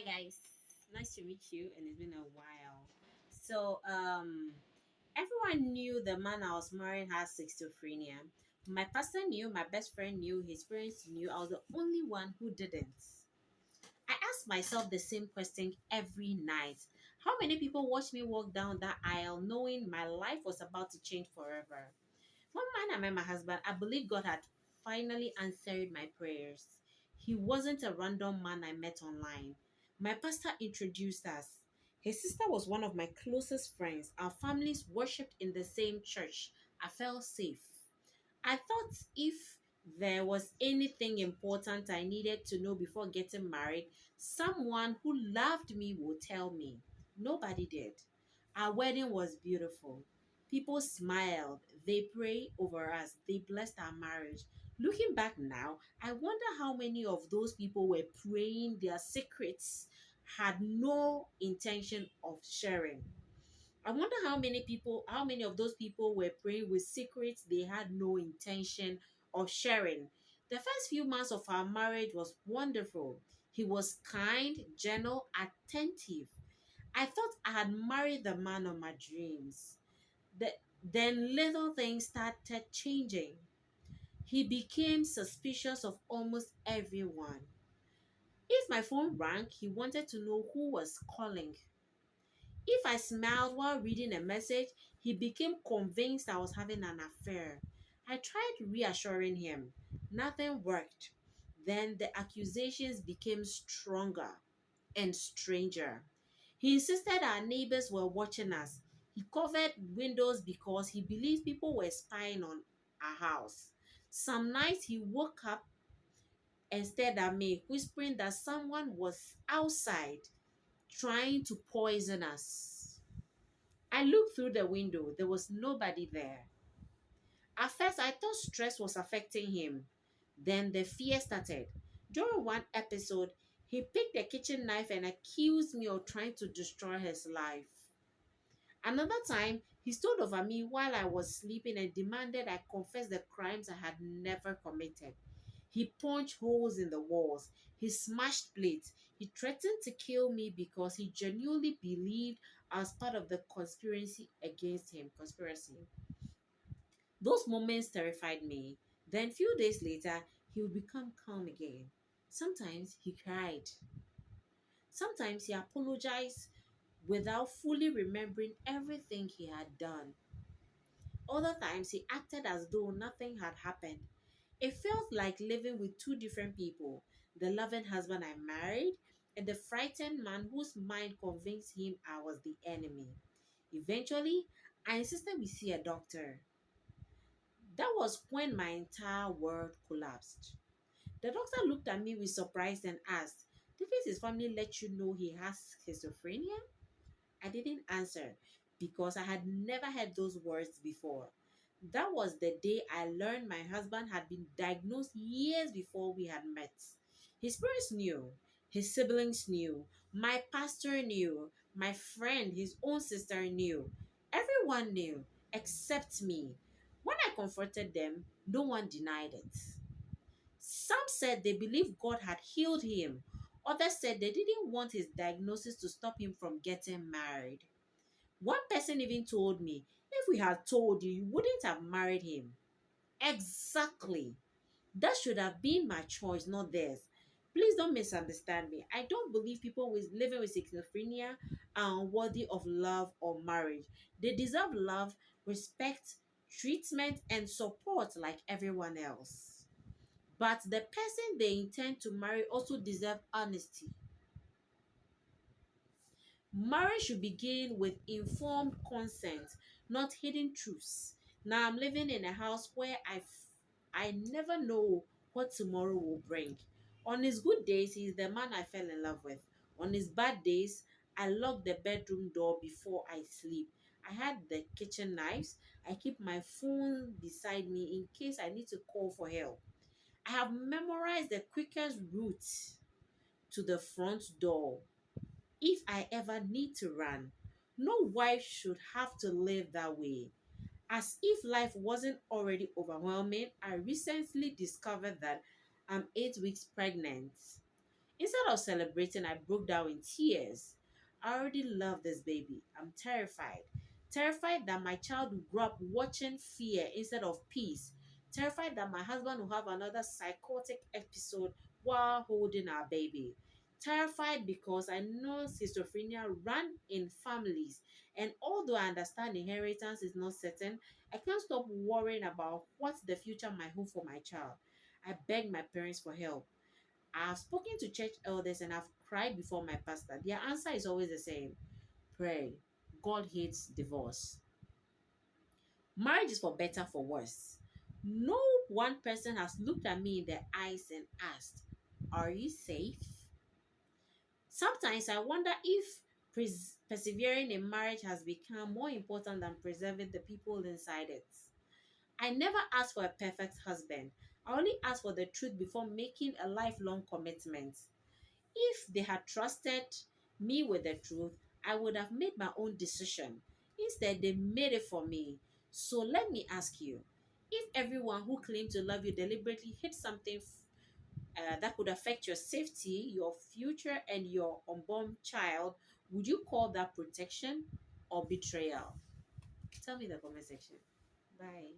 guys, nice to meet you, and it's been a while. So, everyone knew the man I was marrying had schizophrenia. My pastor knew, my best friend knew, his parents knew. I was the only one who didn't. I asked myself the same question every night. How many people watched me walk down that aisle knowing my life was about to change forever? One man I met my husband, I believe God had finally answered my prayers. He wasn't a random man I met online. My pastor introduced us. His sister was one of my closest friends. Our families worshipped in the same church. I felt safe. I thought if there was anything important I needed to know before getting married, someone who loved me would tell me. Nobody did. Our wedding was beautiful. People smiled. They prayed over us. They blessed our marriage. Looking back now, I wonder how many of those people were praying their secrets, had no intention of sharing. I wonder how many of those people were praying with secrets they had no intention of sharing. The first few months of our marriage was wonderful. He was kind, gentle, attentive. I thought I had married the man of my dreams. Then little things started changing. He became suspicious of almost everyone. If my phone rang, he wanted to know who was calling. If I smiled while reading a message, he became convinced I was having an affair. I tried reassuring him. Nothing worked. Then the accusations became stronger and stranger. He insisted our neighbors were watching us. He covered windows because he believed people were spying on our house. Some nights he woke up and stared at me, whispering that someone was outside trying to poison us. I looked through the window. There was nobody there. At first, I thought stress was affecting him. Then the fear started. During one episode, he picked a kitchen knife and accused me of trying to destroy his life. Another time, he stood over me while I was sleeping and demanded I confess the crimes I had never committed. He punched holes in the walls. He smashed plates. He threatened to kill me because he genuinely believed I was part of the conspiracy against him. Conspiracy. Those moments terrified me. Then, few days later, he would become calm again. Sometimes he cried. Sometimes he apologized without fully remembering everything he had done. Other times he acted as though nothing had happened. It felt like living with two different people, the loving husband I married and the frightened man whose mind convinced him I was the enemy. Eventually, I insisted we see a doctor. That was when my entire world collapsed. The doctor looked at me with surprise and asked, "Didn't his family let you know he has schizophrenia?" I didn't answer because I had never heard those words before. That was the day I learned my husband had been diagnosed years before we had met. His parents knew, his siblings knew, my pastor knew, my friend, his own sister knew. Everyone knew except me. When I confronted them, no one denied it. Some said they believed God had healed him. Others said they didn't want his diagnosis to stop him from getting married. One person even told me, "If we had told you, you wouldn't have married him." Exactly. That should have been my choice, not theirs. Please don't misunderstand me. I don't believe people with living with schizophrenia are unworthy of love or marriage. They deserve love, respect, treatment, and support like everyone else. But the person they intend to marry also deserve honesty. Marriage should begin with informed consent, not hidden truths. Now I'm living in a house where I never know what tomorrow will bring. On his good days, he's the man I fell in love with. On his bad days, I lock the bedroom door before I sleep. I had the kitchen knives. I keep my phone beside me in case I need to call for help. I have memorized the quickest route to the front door if I ever need to run. No wife should have to live that way. As if life wasn't already overwhelming, I recently discovered that I'm 8 weeks pregnant. Instead of celebrating, I broke down in tears. I already love this baby. I'm terrified. Terrified that my child will grow up watching fear instead of peace. Terrified that my husband will have another psychotic episode while holding our baby. Terrified because I know schizophrenia run in families, and although I understand inheritance is not certain, I can't stop worrying about what the future might hold for my child. I beg my parents for help. I've spoken to church elders and I've cried before my pastor. Their answer is always the same: pray. God hates divorce. Marriage is for better, for worse. No one person has looked at me in the eyes and asked, are you safe? Sometimes I wonder if persevering in marriage has become more important than preserving the people inside it. I never asked for a perfect husband. I only asked for the truth before making a lifelong commitment. If they had trusted me with the truth, I would have made my own decision. Instead, they made it for me. So let me ask you, if everyone who claimed to love you deliberately hit something that could affect your safety, your future, and your unborn child, would you call that protection or betrayal? Tell me in the comment section. Bye.